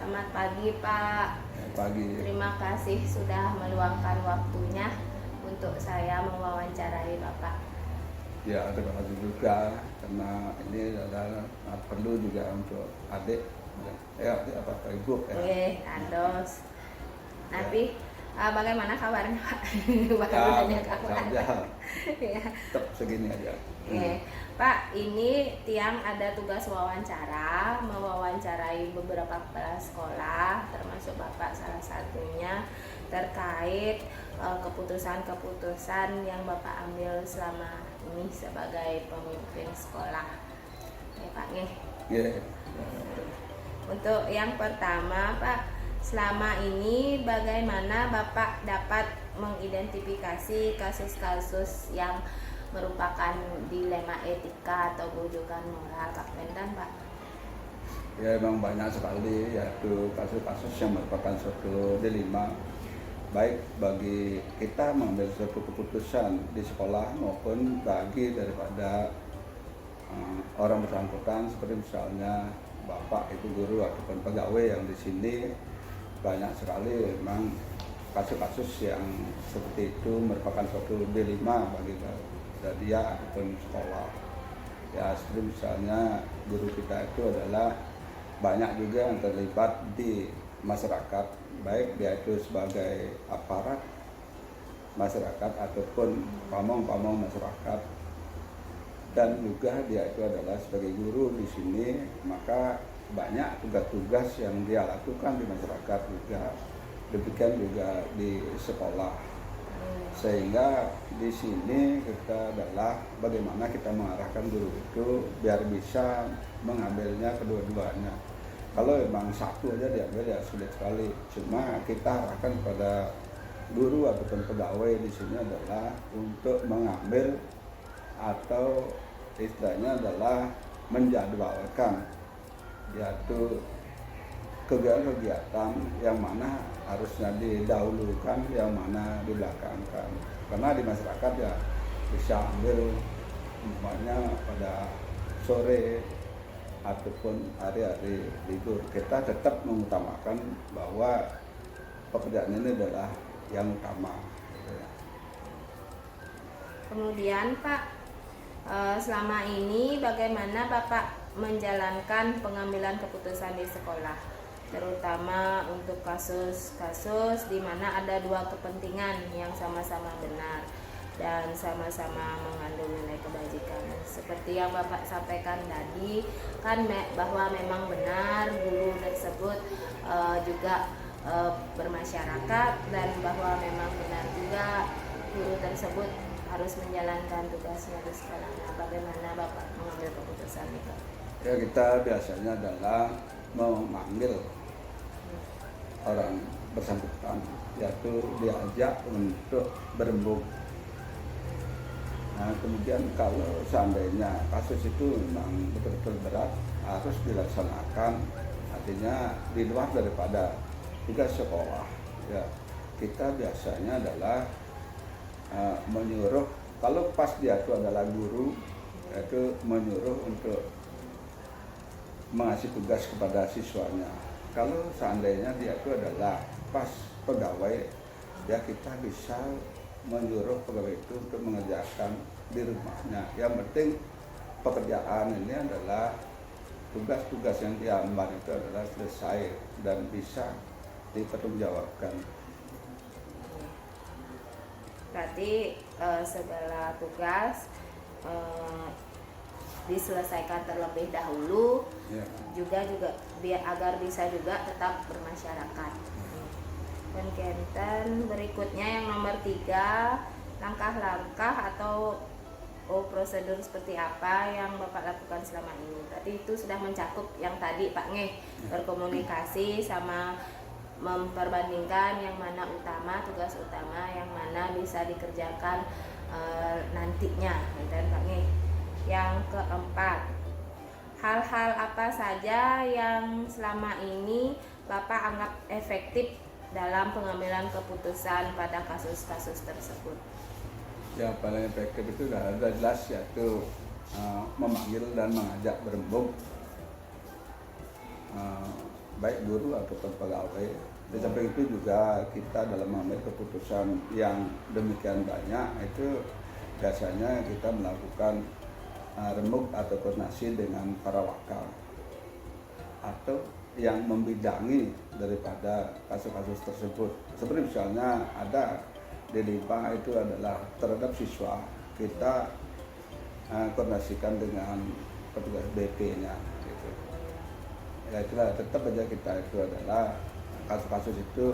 Selamat pagi Pak. Pagi. Terima kasih sudah meluangkan waktunya untuk saya mewawancarai Bapak. Ya, terima kasih juga karena ini adalah perlu juga untuk adik. Ya, Pak Ibu. Oke, Andos. Nanti bagaimana kabarnya Pak? Baru Ya, nanya kabar. saja. Ya. Tetap segini aja. Oke, Pak, ini Tiang ada tugas wawancara, mewawancarai beberapa kepala sekolah, termasuk Bapak salah satunya, terkait keputusan-keputusan yang Bapak ambil selama ini sebagai pemimpin sekolah. Ya, Pak, nih. Ya. Untuk yang pertama, Pak, selama ini bagaimana Bapak dapat mengidentifikasi kasus-kasus yang merupakan dilema etika atau bujukan moral Pak Mendan, Pak? Ya, memang banyak sekali yaitu kasus-kasus yang merupakan suatu dilema baik bagi kita mengambil suatu keputusan di sekolah maupun bagi daripada orang bersangkutan, seperti misalnya bapak, ibu guru ataupun pegawai yang di sini. Banyak sekali memang kasus-kasus yang seperti itu merupakan suatu dilema bagi dia ataupun sekolah. Ya, seperti misalnya guru kita itu adalah banyak juga yang terlibat di masyarakat, baik dia itu sebagai aparat masyarakat ataupun pamong-pamong masyarakat, dan juga dia itu adalah sebagai guru di sini. Maka banyak tugas-tugas yang dia lakukan di masyarakat juga, demikian juga di sekolah. Sehingga di sini kita adalah bagaimana kita mengarahkan guru itu biar bisa mengambilnya kedua-duanya. Kalau memang satu aja diambil ya sulit sekali. Cuma kita arahkan kepada guru ataupun pegawai di sini adalah untuk mengambil atau istilahnya adalah menjadwalkan, yaitu kegiatan-kegiatan yang mana harusnya didahulukan, yang mana dibelakangkan. Karena di masyarakat ya bisa ambil umpamanya pada sore ataupun hari-hari libur, kita tetap mengutamakan bahwa pekerjaan ini adalah yang utama. Kemudian Pak, selama ini bagaimana Bapak menjalankan pengambilan keputusan di sekolah, terutama untuk kasus-kasus di mana ada dua kepentingan yang sama-sama benar dan sama-sama mengandung nilai kebajikan. Seperti yang Bapak sampaikan tadi kan bahwa memang benar guru tersebut juga bermasyarakat, dan bahwa memang benar juga guru tersebut harus menjalankan tugasnya di sekolah. Nah, bagaimana Bapak mengambil keputusan itu? Ya, kita biasanya adalah memanggil orang bersangkutan, yaitu diajak untuk berembuk. Nah, kemudian kalau seandainya kasus itu memang betul-betul berat, harus dilaksanakan, artinya di luar daripada tugas sekolah, ya kita biasanya adalah menyuruh, kalau pas dia itu adalah guru, yaitu menyuruh untuk mengasih tugas kepada siswanya. Kalau seandainya dia itu adalah pas pegawai, ya kita bisa menyuruh pegawai itu untuk mengerjakan di rumahnya. Yang penting pekerjaan ini adalah tugas-tugas yang diambil itu adalah selesai dan bisa dipertanggungjawabkan. Berarti segala tugas diselesaikan terlebih dahulu, Ya. juga biar agar bisa juga tetap bermasyarakat. Kemudian berikutnya yang nomor 3, langkah-langkah atau prosedur seperti apa yang Bapak lakukan selama ini. Berarti itu sudah mencakup yang tadi Pak Ngeh, berkomunikasi sama memperbandingkan yang mana utama, tugas utama, yang mana bisa dikerjakan nantinya, dan Pak Ngeh. Yang keempat, hal-hal apa saja yang selama ini Bapak anggap efektif dalam pengambilan keputusan pada kasus-kasus tersebut? Ya, paling efektif itu sudah ada jelas, yaitu memanggil dan mengajak berembuk. baik guru ataupun pegawai. Di samping itu juga kita dalam mengambil keputusan yang demikian banyak itu biasanya kita melakukan remuk atau koordinasi dengan para wakal atau yang membidangi daripada kasus-kasus tersebut. Seperti misalnya ada di LIPA itu adalah terhadap siswa, kita koordinasikan dengan petugas BP-nya gitu. Ya itulah, tetap aja kita itu adalah kasus-kasus itu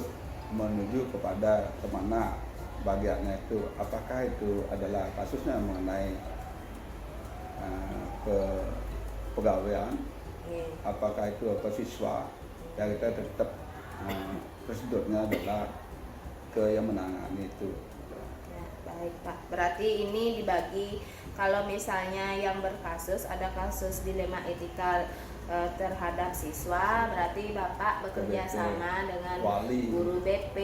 menuju kepada kemana bagiannya itu, apakah itu adalah kasusnya mengenai kepegawaian, apakah itu apa siswa, ya kita tetap prosedurnya adalah ke yang menangani itu. Ya, baik Pak, berarti ini dibagi, kalau misalnya yang berkasus ada kasus dilema etika terhadap siswa, berarti Bapak bekerja sama dengan wali, guru BP,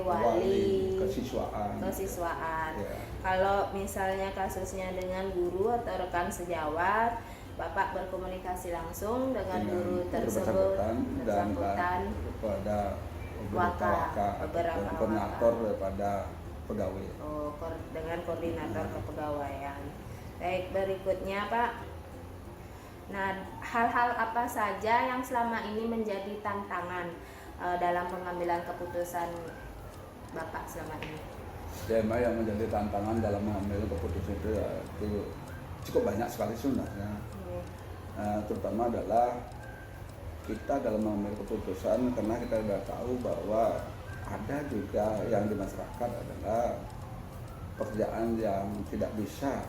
wali, kesiswaan. Ya. Kalau misalnya kasusnya dengan guru atau rekan sejawat, Bapak berkomunikasi langsung dengan guru tersebut dan kepada beberapa koordinator daripada pegawai. Oh, dengan koordinator kepegawaian. Baik, berikutnya Pak. Nah, hal-hal apa saja yang selama ini menjadi tantangan dalam pengambilan keputusan Bapak selama ini? Tema yang menjadi tantangan dalam mengambil keputusan itu cukup banyak sekali sebenarnya. Terutama adalah kita dalam mengambil keputusan, karena kita sudah tahu bahwa ada juga yang di masyarakat adalah pekerjaan yang tidak bisa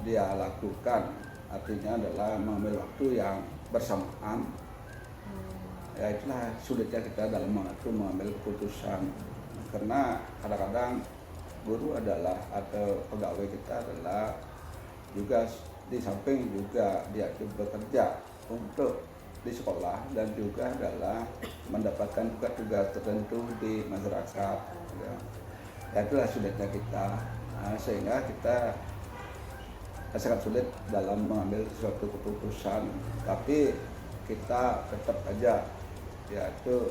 dia lakukan, artinya adalah mengambil waktu yang bersamaan. Ya itulah sulitnya kita dalam mengambil keputusan, karena kadang-kadang guru adalah atau pegawai kita adalah juga di samping juga dia bekerja untuk di sekolah dan juga adalah mendapatkan tugas-tugas tertentu di masyarakat. Ya itulah sulitnya kita, sehingga kita sangat sulit dalam mengambil suatu keputusan, tapi kita tetap aja yaitu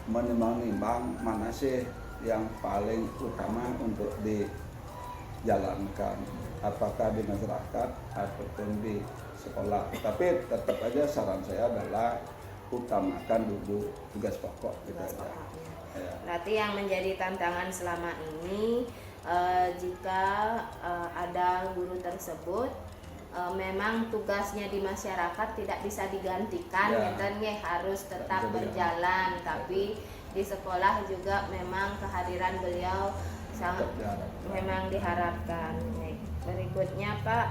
menimbang-nimbang mana sih yang paling utama untuk dijalankan, apakah di masyarakat ataupun di sekolah. Tapi tetap aja saran saya adalah utamakan dulu tugas pokok gitu aja. Ya. Berarti yang menjadi tantangan selama ini, jika ada guru tersebut memang tugasnya di masyarakat tidak bisa digantikan, harus tetap berjalan, tapi di sekolah juga memang kehadiran beliau sangat memang diharapkan. Berikutnya Pak,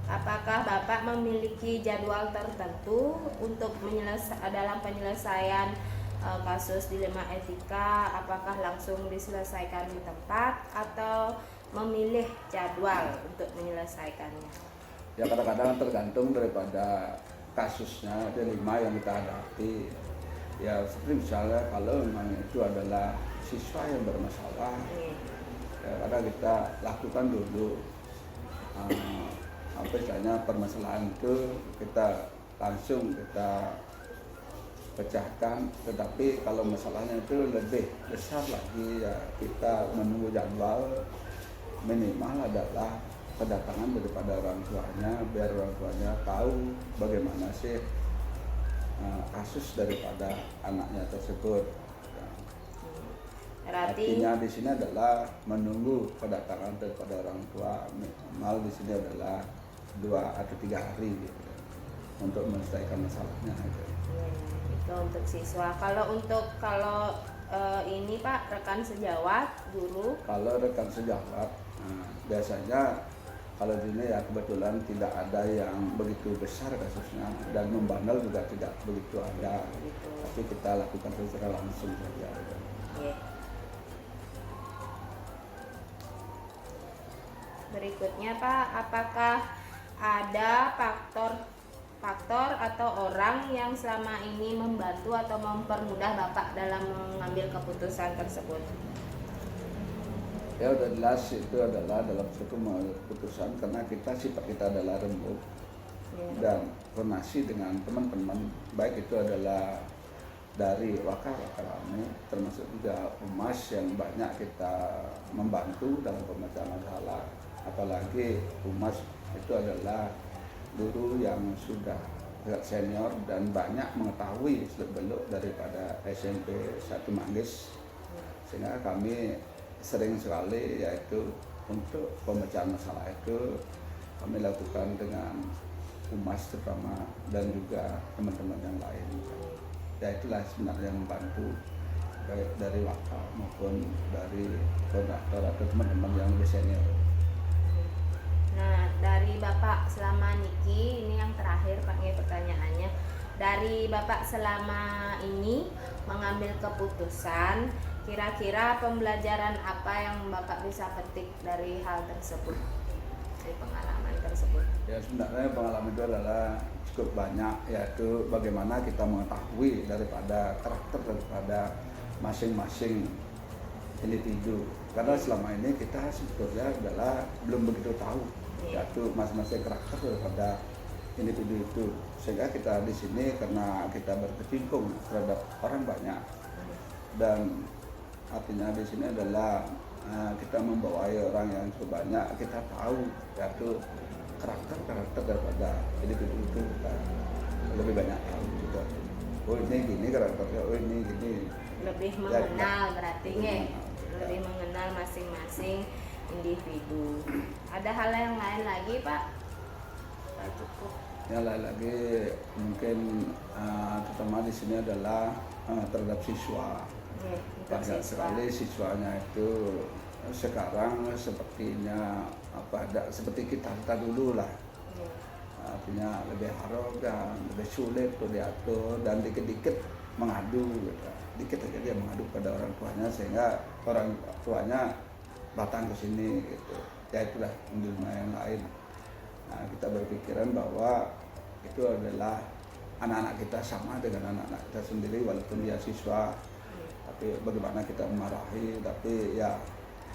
apakah Bapak memiliki jadwal tertentu untuk dalam penyelesaian kasus dilema etika, apakah langsung diselesaikan di tempat atau memilih jadwal untuk menyelesaikannya? Ya kadang-kadang tergantung daripada kasusnya, dilema yang kita hadapi. Ya seperti misalnya kalau memang itu adalah siswa yang bermasalah, ya kadang kita lakukan dulu apa istilahnya permasalahan itu kita langsung pecahkan. Tetapi kalau masalahnya itu lebih besar lagi, ya kita menunggu jadwal, minimal adalah kedatangan daripada orang tuanya, biar orang tuanya tahu bagaimana sih kasus daripada anaknya tersebut. Artinya di sini adalah menunggu kedatangan daripada orang tua, minimal di sini adalah 2 atau 3 hari gitu, untuk menyelesaikan masalahnya gitu. Itu untuk siswa. Kalau ini Pak, rekan sejawat guru. Kalau rekan sejawat biasanya kalau di sini ya kebetulan tidak ada yang begitu besar kasusnya, dan membandel juga tidak begitu ada, tapi kita lakukan secara langsung saja. Berikutnya Pak, apakah ada faktor atau orang yang selama ini membantu atau mempermudah Bapak dalam mengambil keputusan tersebut? Ya udah jelas itu adalah dalam suatu keputusan, karena sifat kita adalah remuk dan koordinasi dengan teman-teman, baik itu adalah dari wakal-wakal kami, termasuk juga humas yang banyak kita membantu dalam pemecahan masalah. Apalagi humas itu adalah guru yang sudah agak senior dan banyak mengetahui seluk-beluk daripada SMP 1 Manggis, sehingga kami sering sekali yaitu untuk pemecahan masalah itu kami lakukan dengan humas terutama dan juga teman-teman yang lain. Ya itulah sebenarnya yang membantu baik dari wakal maupun dari koordinator atau teman-teman yang lebih senior. Nah, dari Bapak selama niki, ini yang terakhir Pak pertanyaannya. Dari Bapak selama ini mengambil keputusan, kira-kira pembelajaran apa yang Bapak bisa petik dari hal tersebut, dari pengalaman tersebut? Ya sebenarnya pengalaman itu adalah cukup banyak, yaitu bagaimana kita mengetahui daripada karakter daripada masing-masing individu. Karena selama ini kita sebetulnya adalah belum begitu tahu yaitu masing-masing karakter daripada individu itu, sehingga kita di sini karena kita berkecimpung terhadap orang banyak dan artinya di sini adalah kita membawai orang yang cukup banyak, kita tahu yaitu karakter daripada individu itu kita lebih banyak tahu juga. Oh ini gini karakternya, oh ini gini. Lebih Ya, mengenal berarti ya, mengenal. lebih mengenal masing-masing individu. Ada hal yang lain lagi Pak? Pak cukup. Yang lain lagi mungkin terutama di sini adalah terhadap siswa. Ya, untuk Banyak siswa. sekali siswanya itu sekarang sepertinya seperti kita dulu lah. Ya. Artinya lebih arogan, lebih sulit untuk diatur dan dikit-dikit mengadu gitu. Dikit aja dia mengadu pada orang tuanya sehingga orang tuanya datang ke sini gitu. Ya itulah dunia yang lain. Nah, kita berpikiran bahwa itu adalah anak-anak kita sama dengan anak-anak kita sendiri walaupun dia siswa. Tapi bagaimana kita memarahi, tapi ya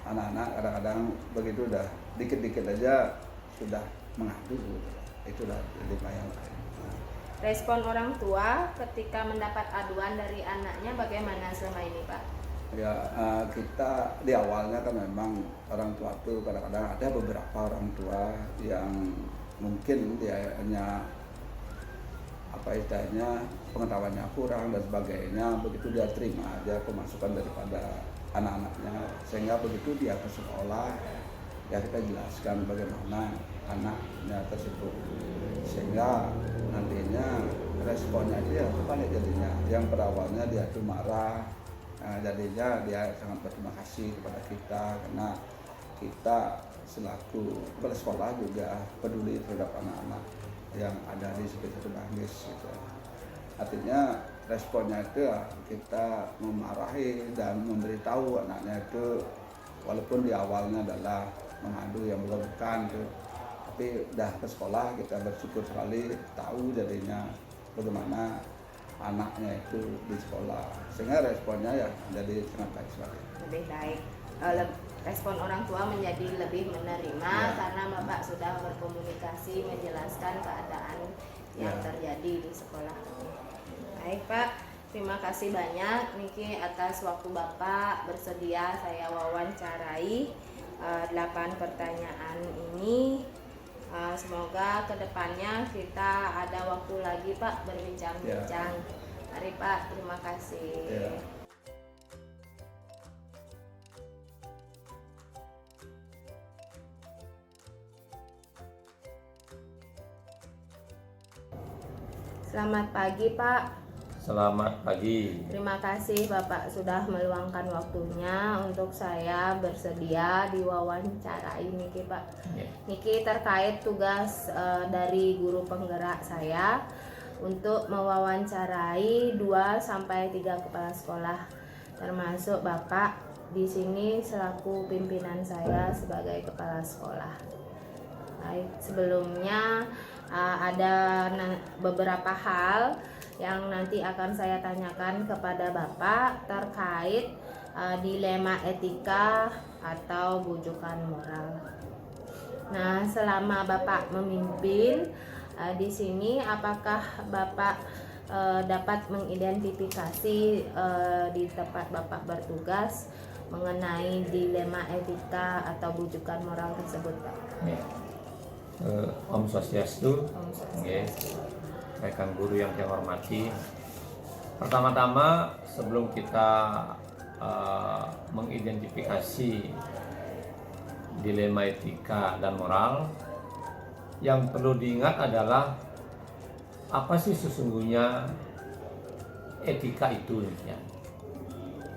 anak-anak kadang-kadang begitu udah dikit-dikit aja sudah mengadu gitu. Itulah lima yang lain. Respon orang tua ketika mendapat aduan dari anaknya bagaimana selama ini Pak? Ya kita di awalnya kan memang orang tua itu kadang-kadang ada beberapa orang tua yang mungkin dia hanya istilahnya pengetahuannya kurang dan sebagainya, begitu dia terima aja pemasukan daripada anak-anaknya, sehingga begitu dia ke sekolah ya kita jelaskan bagaimana anaknya tersebut, sehingga nantinya responnya dia balik jadinya. Yang berawalnya dia tuh marah, jadinya dia sangat berterima kasih kepada kita karena kita selaku kepala sekolah juga peduli terhadap anak-anak yang ada di sekitar Manggis gitu. Artinya responnya itu ya kita memarahi dan memberitahu anaknya itu walaupun di awalnya adalah mengadu yang bukan tuh, tapi udah ke sekolah kita bersyukur sekali tahu jadinya bagaimana anaknya itu di sekolah, sehingga responnya ya jadi sangat baik sekali. Lebih baik. Respon orang tua menjadi lebih menerima karena Bapak sudah berkomunikasi menjelaskan keadaan yang terjadi di sekolah. Baik Pak, terima kasih banyak Niki atas waktu Bapak bersedia saya wawancarai 8 pertanyaan ini. Semoga kedepannya kita ada waktu lagi Pak berbincang-bincang. Mari Pak, terima kasih. Selamat pagi Pak. Selamat pagi. Terima kasih Bapak sudah meluangkan waktunya untuk saya bersedia diwawancarai Niki Pak. Niki terkait tugas dari guru penggerak saya untuk mewawancarai 2 sampai 3 kepala sekolah, termasuk Bapak di sini selaku pimpinan saya sebagai kepala sekolah. Baik, sebelumnya ada beberapa hal yang nanti akan saya tanyakan kepada Bapak terkait dilema etika atau bujukan moral. Nah, selama Bapak memimpin di sini, apakah Bapak dapat mengidentifikasi di tempat Bapak bertugas mengenai dilema etika atau bujukan moral tersebut, Pak? Ya. Om Swastiastu, Om Swastiastu. rekan guru yang saya hormati. Pertama-tama sebelum kita mengidentifikasi dilema etika dan moral, yang perlu diingat adalah apa sih sesungguhnya etika itu ya.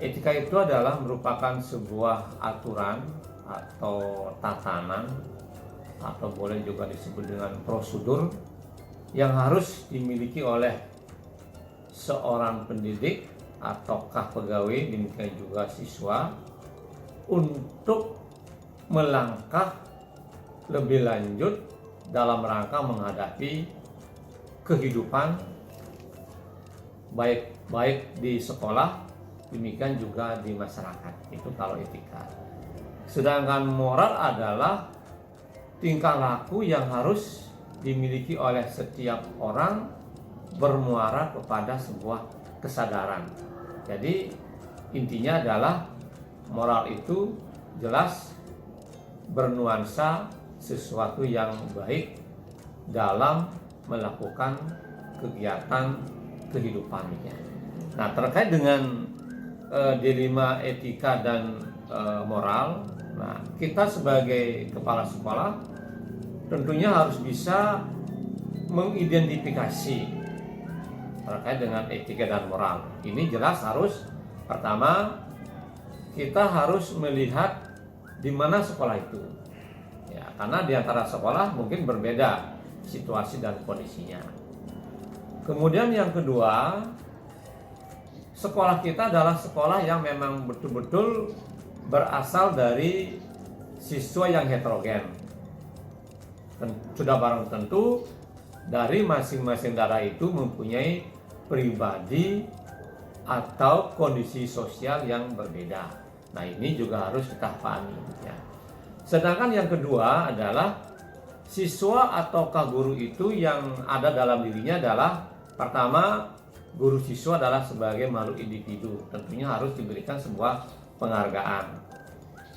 Etika itu adalah merupakan sebuah aturan atau tatanan atau boleh juga disebut dengan prosedur yang harus dimiliki oleh seorang pendidik ataukah pegawai, demikian juga siswa, untuk melangkah lebih lanjut dalam rangka menghadapi kehidupan baik di sekolah, demikian juga di masyarakat. Itu kalau etika. Sedangkan moral adalah tingkah laku yang harus dimiliki oleh setiap orang bermuara kepada sebuah kesadaran. Jadi intinya adalah moral itu jelas bernuansa sesuatu yang baik dalam melakukan kegiatan kehidupannya. Nah, terkait dengan dilema etika dan moral, nah kita sebagai kepala sekolah tentunya harus bisa mengidentifikasi terkait dengan etika dan moral. Ini jelas harus pertama kita harus melihat di mana sekolah itu. Ya, karena di antara sekolah mungkin berbeda situasi dan kondisinya. Kemudian yang kedua, sekolah kita adalah sekolah yang memang betul-betul berasal dari siswa yang heterogen. Sudah barang tentu dari masing-masing daerah itu mempunyai pribadi atau kondisi sosial yang berbeda. Nah, ini juga harus kita pahami ya. Sedangkan yang kedua adalah siswa ataukah guru itu yang ada dalam dirinya adalah pertama, guru siswa adalah sebagai makhluk individu, tentunya harus diberikan sebuah penghargaan.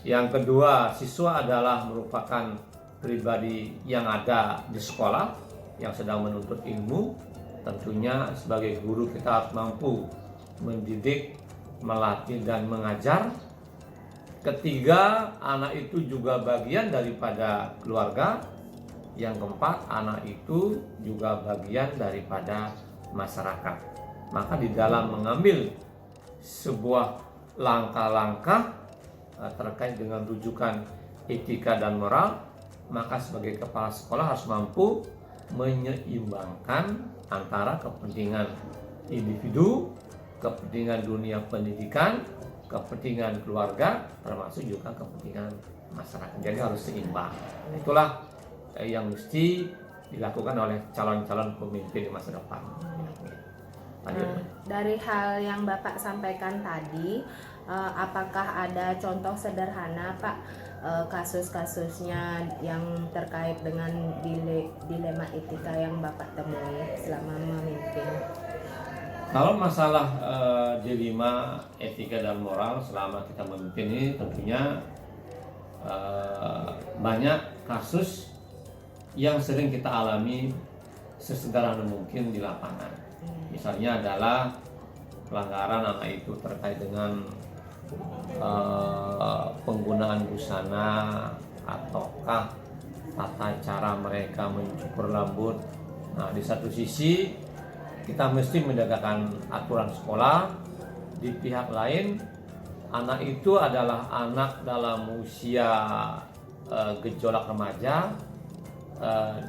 Yang kedua, siswa adalah merupakan pribadi yang ada di sekolah yang sedang menuntut ilmu. Tentunya sebagai guru kita harus mampu mendidik, melatih dan mengajar. Ketiga, anak itu juga bagian daripada keluarga. Yang keempat, anak itu juga bagian daripada masyarakat. Maka di dalam mengambil sebuah langkah-langkah terkait dengan rujukan etika dan moral, maka sebagai kepala sekolah harus mampu menyeimbangkan antara kepentingan individu, kepentingan dunia pendidikan, kepentingan keluarga, termasuk juga kepentingan masyarakat. Jadi harus seimbang. Itulah yang mesti dilakukan oleh calon-calon pemimpin di masa depan. Dari hal yang Bapak sampaikan tadi, apakah ada contoh sederhana, Pak, kasus-kasusnya yang terkait dengan dilema etika yang Bapak temui selama memimpin? Kalau masalah dilema etika dan moral selama kita memimpin ini tentunya banyak kasus yang sering kita alami sesederhana mungkin di lapangan. Misalnya adalah pelanggaran anak itu terkait dengan penggunaan busana ataukah tata cara mereka mencukur rambut. Nah, di satu sisi kita mesti menegakkan aturan sekolah, di pihak lain anak itu adalah anak dalam usia gejolak remaja,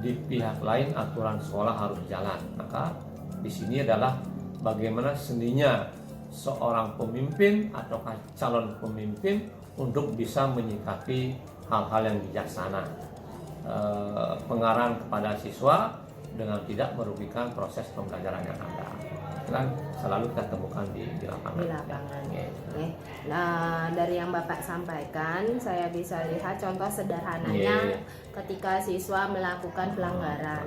di pihak lain aturan sekolah harus jalan. Maka di sini adalah bagaimana seninya seorang pemimpin atau calon pemimpin untuk bisa menyikapi hal-hal yang bijaksana, pengarahan kepada siswa dengan tidak merugikan proses pembelajaran yang ada. Itu kan selalu kita temukan di lapangan. lapangan. Di lapangan. Ya. Oke. Nah, dari yang Bapak sampaikan, saya bisa lihat contoh sederhananya Ya. ketika siswa melakukan pelanggaran.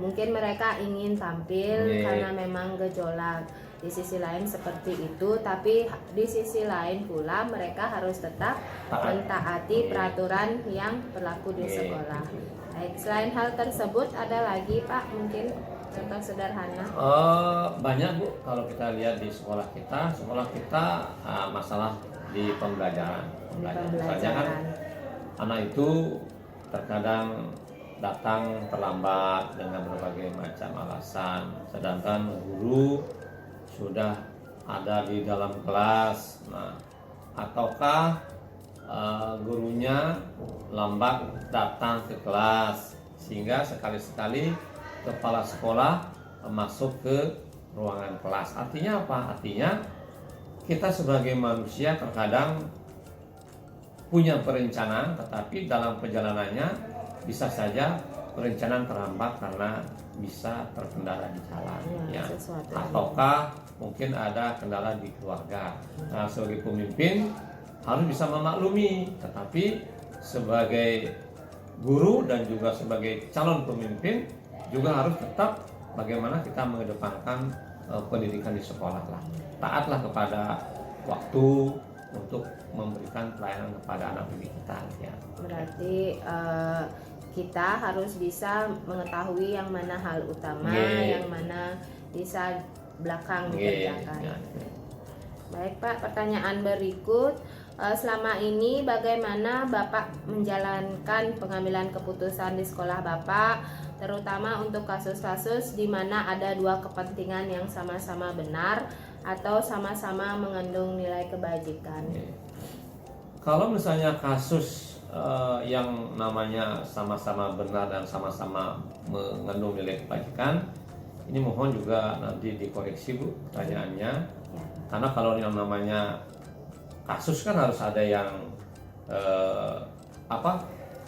Mungkin mereka ingin tampil Ya. karena memang gejolak. Di sisi lain seperti itu, tapi di sisi lain pula mereka harus tetap mentaati peraturan yang berlaku di Ya. sekolah. Baik, selain hal tersebut ada lagi Pak mungkin contoh sederhana? Banyak Bu, kalau kita lihat di sekolah kita masalah di pembelajaran. Misalnya kan anak itu terkadang datang terlambat dengan berbagai macam alasan, sedangkan guru sudah ada di dalam kelas. Nah, ataukah gurunya lambat datang ke kelas sehingga sekali-sekali kepala sekolah masuk ke ruangan kelas. Artinya apa? Artinya kita sebagai manusia terkadang punya perencanaan, tetapi dalam perjalanannya bisa saja perencanaan terhambat karena bisa terkendala di jalan, ya. Ataukah mungkin ada kendala di keluarga. Nah, sebagai pemimpin harus bisa memaklumi, tetapi sebagai guru dan juga sebagai calon pemimpin juga harus tetap bagaimana kita mengedepankan pendidikan di sekolah lah. Taatlah kepada waktu untuk memberikan pelayanan kepada anak didik kita, ya. Berarti kita harus bisa mengetahui yang mana hal utama, yang mana bisa belakang dikerjakan. Baik Pak, pertanyaan berikut, selama ini bagaimana Bapak menjalankan pengambilan keputusan di sekolah Bapak, terutama untuk kasus-kasus di mana ada dua kepentingan yang sama-sama benar atau sama-sama mengandung nilai kebajikan? Kalau misalnya kasus yang namanya sama-sama benar dan sama-sama mengandung nilai kebajikan, ini mohon juga nanti dikoreksi Bu pertanyaannya, karena kalau yang namanya kasus kan harus ada yang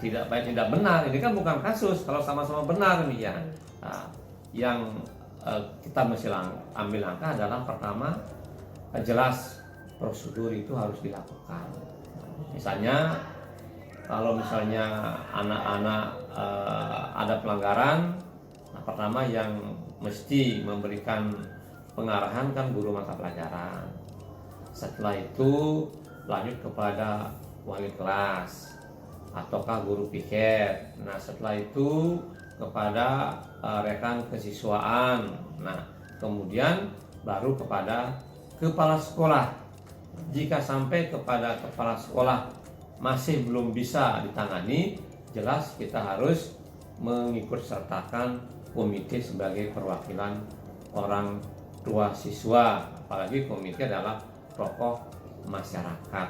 tidak baik tidak benar. Ini kan bukan kasus kalau sama-sama benar nih ya. Nah, yang kita mesti ambil langkah adalah pertama, jelas prosedur itu harus dilakukan. Misalnya kalau misalnya anak-anak ada pelanggaran, nah pertama yang mesti memberikan pengarahan kan guru mata pelajaran. Setelah itu lanjut kepada wali kelas ataukah guru piket. Nah setelah itu kepada rekan kesiswaan. Nah kemudian baru kepada kepala sekolah. Jika sampai kepada kepala sekolah masih belum bisa ditangani, jelas kita harus mengikut sertakan komite sebagai perwakilan orang tua siswa, apalagi komite adalah tokoh masyarakat.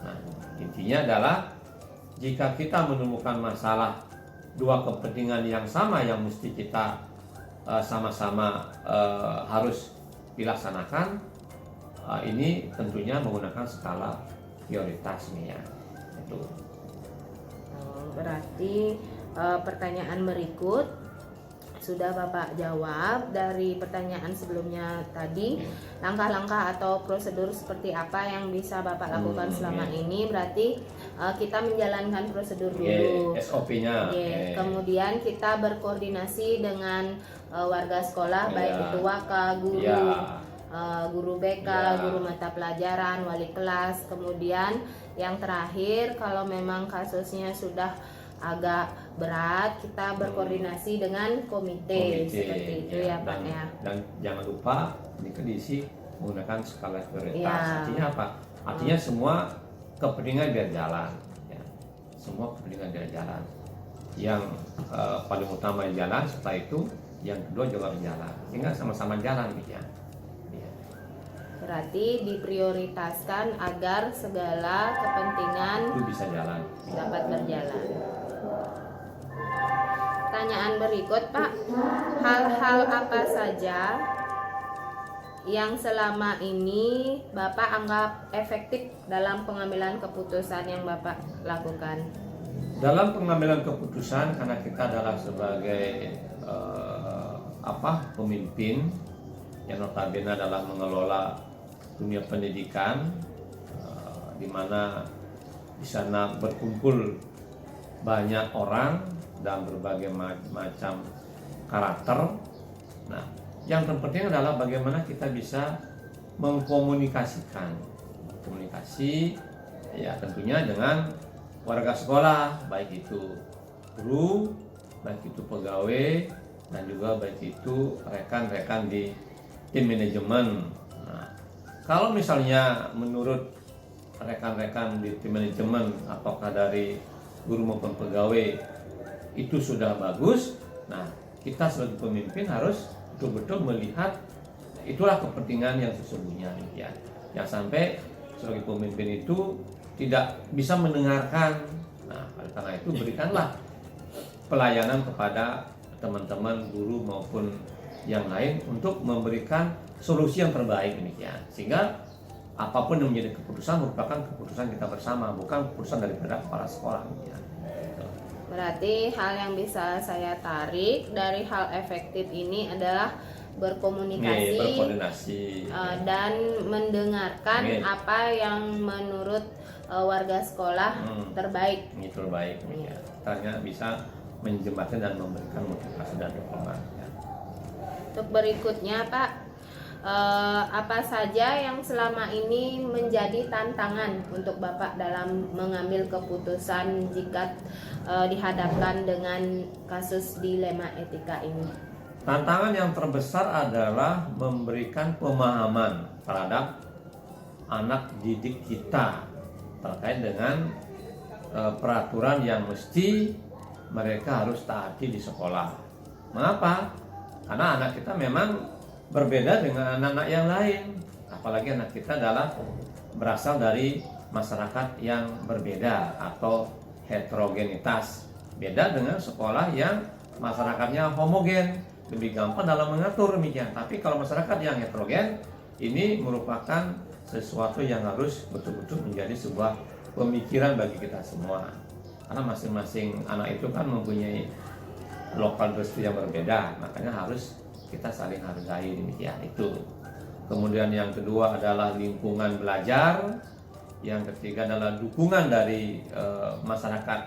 Nah, intinya adalah jika kita menemukan masalah dua kepentingan yang sama yang mesti kita sama-sama harus dilaksanakan, ini tentunya menggunakan skala prioritasnya. Itu. Berarti pertanyaan berikut sudah Bapak jawab dari pertanyaan sebelumnya tadi. Langkah-langkah atau prosedur seperti apa yang bisa Bapak lakukan selama ini? Berarti kita menjalankan prosedur dulu, SOP-nya. Kemudian kita berkoordinasi dengan warga sekolah, baik itu waka, guru, guru BK, guru mata pelajaran, wali kelas. Kemudian yang terakhir, kalau memang kasusnya sudah agak berat, kita berkoordinasi dengan komite seperti itu ya Pak ya. Dan jangan lupa ini kan diisi menggunakan skala prioritas. Artinya apa? Artinya semua kepentingan biar jalan. Ya. Semua kepentingan biar jalan. Yang paling utama jalan, setelah itu yang kedua juga berjalan. Sehingga sama-sama jalan ya. Berarti diprioritaskan agar segala kepentingan itu bisa jalan, dapat berjalan. Pertanyaan berikut Pak, hal-hal apa saja yang selama ini Bapak anggap efektif dalam pengambilan keputusan yang Bapak lakukan? Dalam pengambilan keputusan, karena kita adalah sebagai pemimpin yang notabene adalah mengelola dunia pendidikan, di mana di sana berkumpul banyak orang dan berbagai macam karakter. Nah, yang terpenting adalah bagaimana kita bisa mengkomunikasikan komunikasi, ya tentunya dengan warga sekolah, baik itu guru, baik itu pegawai, dan juga baik itu rekan-rekan di tim manajemen. Nah, kalau misalnya menurut rekan-rekan di tim manajemen, apakah dari guru maupun pegawai itu sudah bagus, nah kita sebagai pemimpin harus betul-betul melihat itulah kepentingan yang sesungguhnya, ya. Yang sampai sebagai pemimpin itu tidak bisa mendengarkan. Nah, oleh karena itu berikanlah pelayanan kepada teman-teman guru maupun yang lain untuk memberikan solusi yang terbaik demikian, sehingga apapun yang menjadi keputusan merupakan keputusan kita bersama, bukan keputusan daripada kepala sekolah demikian. Berarti hal yang bisa saya tarik dari hal efektif ini adalah berkomunikasi, berkoordinasi, dan mendengarkan apa yang menurut warga sekolah terbaik. Itu terbaik, ya. Ternyata bisa menjembatkan dan memberikan motivasi dan dukungan. Ya. Untuk berikutnya, Pak, apa saja yang selama ini menjadi tantangan untuk Bapak dalam mengambil keputusan jika dihadapkan dengan kasus dilema etika ini? Tantangan yang terbesar adalah memberikan pemahaman terhadap anak didik kita terkait dengan peraturan yang mesti mereka harus taati di sekolah. Mengapa? Karena anak kita memang berbeda dengan anak-anak yang lain. Apalagi anak kita adalah berasal dari masyarakat yang berbeda atau heterogenitas. Beda dengan sekolah yang masyarakatnya homogen, lebih gampang dalam mengatur demikian. Tapi kalau masyarakat yang heterogen, ini merupakan sesuatu yang harus betul-betul menjadi sebuah pemikiran bagi kita semua. Karena masing-masing anak itu kan mempunyai lokal destri yang berbeda, makanya harus kita saling hargai demikian itu. Kemudian yang kedua adalah lingkungan belajar, yang ketiga adalah dukungan dari masyarakat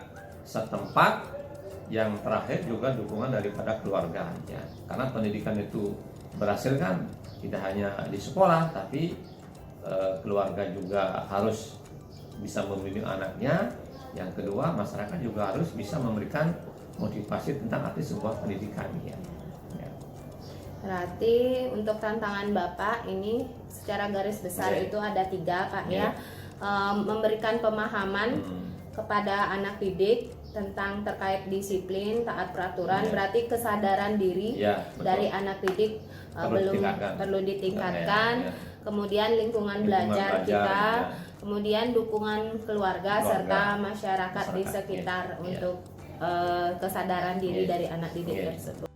setempat, yang terakhir juga dukungan daripada keluarga, ya. Karena pendidikan itu berhasil kan tidak hanya di sekolah, tapi keluarga juga harus bisa membimbing anaknya. Yang kedua, masyarakat juga harus bisa memberikan motivasi tentang arti sebuah pendidikan, ya. Berarti untuk tantangan Bapak ini secara garis besar itu ada 3, Pak, ya. Memberikan pemahaman kepada anak didik tentang terkait disiplin, taat peraturan, berarti kesadaran diri dari anak didik perlu ditingkatkan. Kemudian lingkungan belajar kita, kemudian dukungan keluarga serta masyarakat di sekitar untuk kesadaran diri dari anak didik tersebut.